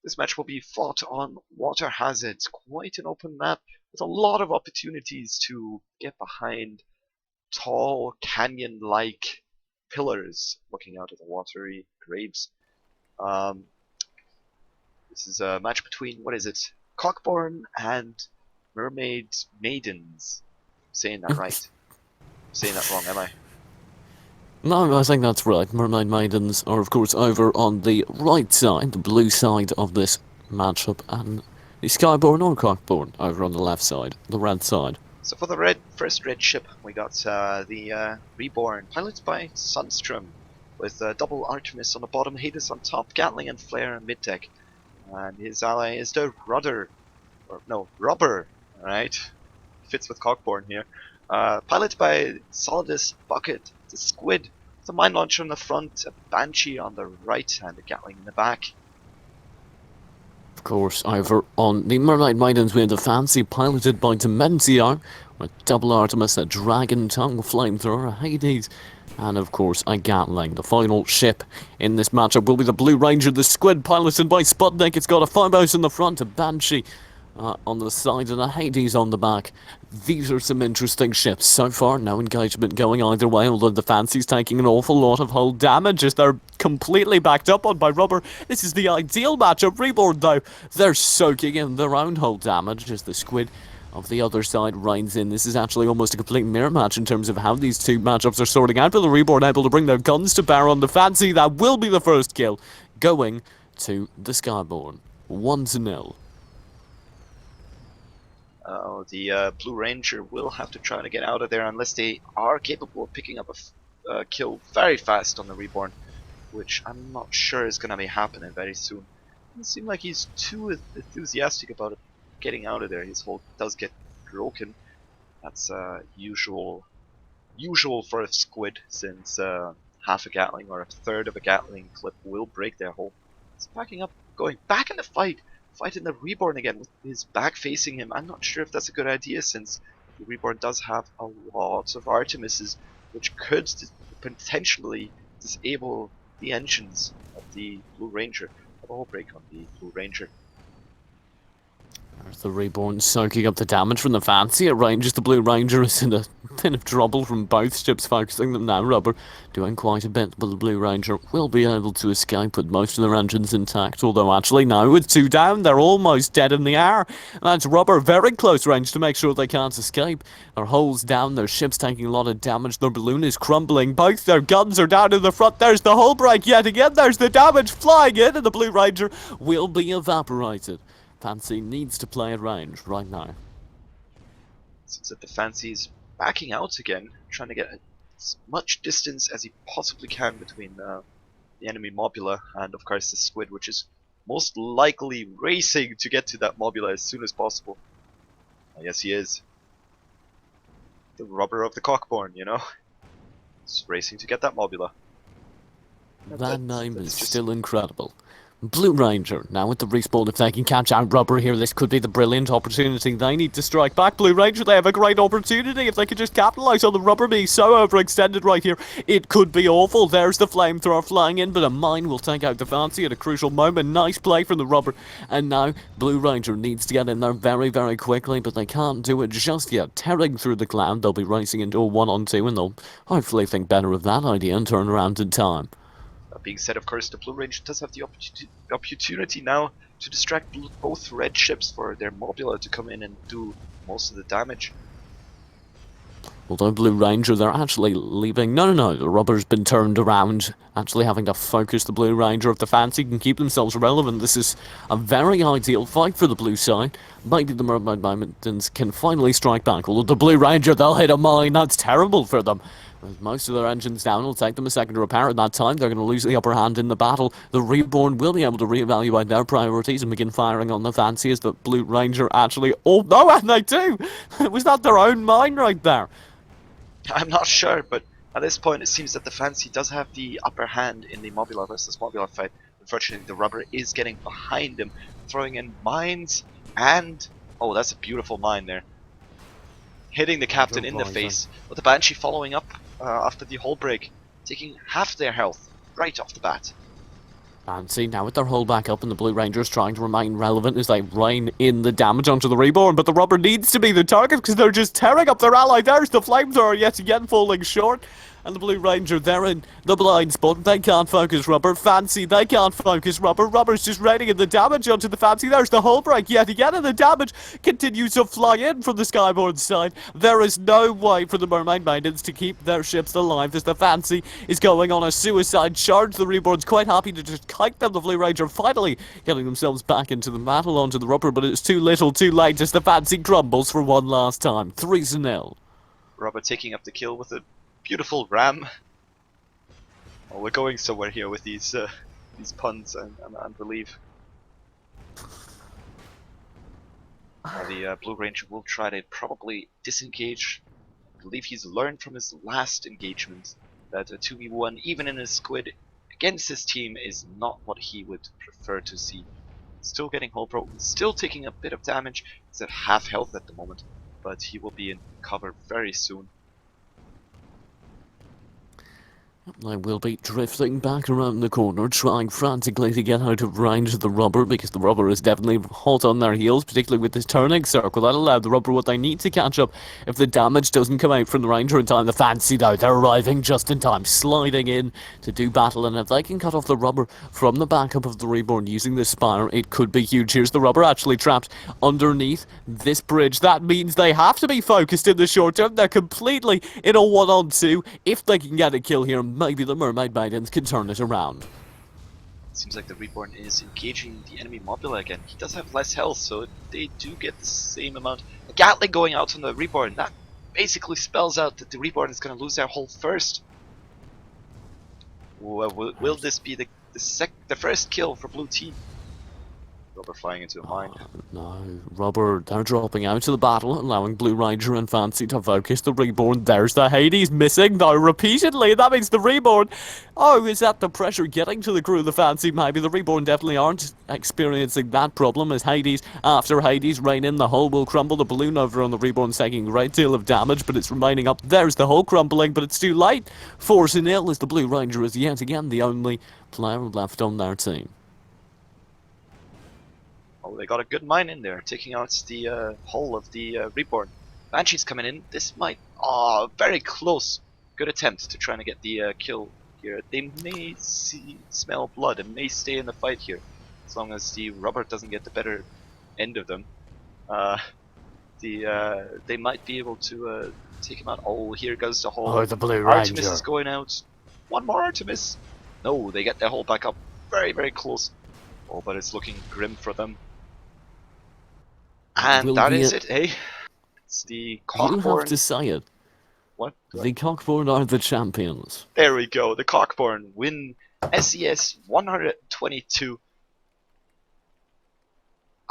This match will be fought on water hazards, quite an open map with a lot of opportunities to get behind tall canyon-like pillars looking out of the watery graves. This is a match between, what is it, Cockborne and Mermaid Maidans. I'm saying that right. I'm saying that wrong, am I? No, I think that's right. Mermaid Maidans are, of course, over on the right side, the blue side of this matchup, and the Skyborn or Cockborne over on the left side, the red side. So for the first red ship, we got the Reborn, piloted by Sunstrom, with double Artemis on the bottom, Hades on top, Gatling and Flare on mid-deck. And his ally is the Rubber, alright? Fits with Cockborne here. Piloted by Solidus Bucket, the Squid, with a mine launcher on the front, a Banshee on the right, and a Gatling in the back. Of course, over on the Mermaid Maidans we have the Fancy, piloted by Dementio, with double Artemis, a Dragon Tongue flamethrower, a Hades, and of course a Gatling. The final ship in this matchup will be the Blue Ranger, the Squid, piloted by Sputnik. It's got a Phobos in the front, a Banshee on the side, and a Hades on the back. These are some interesting ships. So far, no engagement going either way, although the Fancy's taking an awful lot of hull damage as they're completely backed up on by Rubber. This is the ideal matchup. Reborn, though, they're soaking in their own hull damage as the Squid of the other side reins in. This is actually almost a complete mirror match in terms of how these two matchups are sorting out, but the Reborn able to bring their guns to bear on the Fancy. That will be the first kill, going to the Skyborn. 1-0. The Blue Ranger will have to try to get out of there unless they are capable of picking up a kill very fast on the Reborn, which I'm not sure is going to be happening very soon. It doesn't seem like he's too enthusiastic about it getting out of there. His hull does get broken. That's usual for a Squid, since half a Gatling or a third of a Gatling clip will break their hull. He's backing up, going back in the fighting the Reborn again with his back facing him. I'm not sure if that's a good idea, since the Reborn does have a lot of Artemises, which could potentially disable the engines of the Blue Ranger. Have a hull break on the Blue Ranger. There's the Reborn soaking up the damage from the Fancy. It ranges the Blue Ranger is in a bit of trouble from both ships focusing them now. Rubber doing quite a bit, but the Blue Ranger will be able to escape with most of their engines intact. Although actually now with two down, they're almost dead in the air. And that's Rubber very close range to make sure they can't escape. Their hulls down, their ship's taking a lot of damage, their balloon is crumbling, both their guns are down in the front. There's the hull break yet again, there's the damage flying in, and the Blue Ranger will be evaporated. Fancy needs to play at range right now. Seems that the Fancy is backing out again, trying to get as much distance as he possibly can between the enemy Mobula and of course the Squid, which is most likely racing to get to that Mobula as soon as possible. Yes, he is. The Rubber of the Cockborne, you know? He's racing to get that Mobula. That name is still incredible. Blue Ranger, now with the respawn, if they can catch out Rubber here, this could be the brilliant opportunity. They need to strike back. Blue Ranger, they have a great opportunity if they could just capitalise on the Rubber being so overextended right here. It could be awful. There's the flamethrower flying in, but a mine will take out the Fancy at a crucial moment. Nice play from the Rubber. And now Blue Ranger needs to get in there very, very quickly, but they can't do it just yet. Tearing through the cloud, they'll be racing into a 1-on-2, and they'll hopefully think better of that idea and turn around in time. That being said, of course, the Blue Ranger does have the opportunity now to distract both red ships for their Mobula to come in and do most of the damage. Although Blue Ranger, they're actually leaving. No, the Rubber's been turned around, actually having to focus the Blue Ranger. If the Fancy can keep themselves relevant, this is a very ideal fight for the blue side. Maybe the Mermaid Maidans can finally strike back. Although the Blue Ranger, they'll hit a mine. That's terrible for them. With most of their engines down, it'll take them a second to repair. At that time, they're going to lose the upper hand in the battle. The Reborn will be able to reevaluate their priorities and begin firing on the Fancy as the Blue Ranger actually... Oh, no, and they do! Was that their own mine right there? I'm not sure, but at this point it seems that the Fancy does have the upper hand in the Mobula versus Mobula fight. Unfortunately, the Rubber is getting behind him, throwing in mines, and... oh, that's a beautiful mine there. Hitting the captain in the face, with the Banshee following up after the hull break, taking half their health right off the bat. And see, now with their hull back up and the Blue Rangers trying to remain relevant as they rain in the damage onto the Reborn, but the rubber needs to be the target because they're just tearing up their ally. There's the flamethrower yet again falling short. And the Blue Ranger, they're in the blind spot. They can't focus rubber. Fancy, they can't focus rubber. Rubber's just raining in the damage onto the Fancy. There's the hull break yet again, and the damage continues to fly in from the Skyborn side. There is no way for the Mermaid Maidans to keep their ships alive as the Fancy is going on a suicide charge. The Reborn's quite happy to just kite them. The Blue Ranger finally getting themselves back into the battle onto the rubber, but it's too little too late as the Fancy crumbles for one last time. 3-0. Rubber taking up the kill with a beautiful ram. Oh, we're going somewhere here with these puns and believe. The Blue Ranger will try to probably disengage. I believe he's learned from his last engagement that a 2v1, even in a squid, against his team is not what he would prefer to see. Still getting hull broken, still taking a bit of damage. He's at half health at the moment, but he will be in cover very soon. They will be drifting back around the corner, trying frantically to get out of range of the rubber, because the rubber is definitely hot on their heels, particularly with this turning circle. That allowed the rubber what they need to catch up if the damage doesn't come out from the Ranger in time. The Fancy, though, they're arriving just in time, sliding in to do battle, and if they can cut off the rubber from the backup of the Reborn using this Spire, it could be huge. Here's the rubber actually trapped underneath this bridge. That means they have to be focused in the short term. They're completely in a 1-on-2. If they can get a kill here, maybe the Mermaid Maidans can turn it around. Seems like the Reborn is engaging the enemy Mobula again. He does have less health, so they do get the same amount. A Gatling going out on the Reborn, that basically spells out that the Reborn is going to lose their hull first. Will this be the first kill for Blue Team? Rubber flying into a mine. No, rubber, they're dropping out of the battle, allowing Blue Ranger and Fancy to focus the Reborn. There's the Hades missing, though, repeatedly. That means the Reborn. Oh, is that the pressure getting to the crew of the Fancy? Maybe the Reborn definitely aren't experiencing that problem as Hades, after Hades, rain in, the hull will crumble. The balloon over on the Reborn's taking a great deal of damage, but it's remaining up. There's the hull crumbling, but it's too late. 4-0 as the Blue Ranger is yet again the only player left on their team. Oh, they got a good mine in there, taking out the hull of the Reborn. Banshee's coming in. This might... Oh, very close. Good attempt to try to get the kill here. They may smell blood and may stay in the fight here, as long as the rubber doesn't get the better end of them. They might be able to take him out. Oh, here goes the hull. Oh, the Blue Ranger. Artemis is going out. One more Artemis. No, they get their hull back up. Very, very close. Oh, but it's looking grim for them. And that is it, eh? It's the Cockborne. You have to say it. What? The Cockborne are the champions. There we go. The Cockborne win SCS 122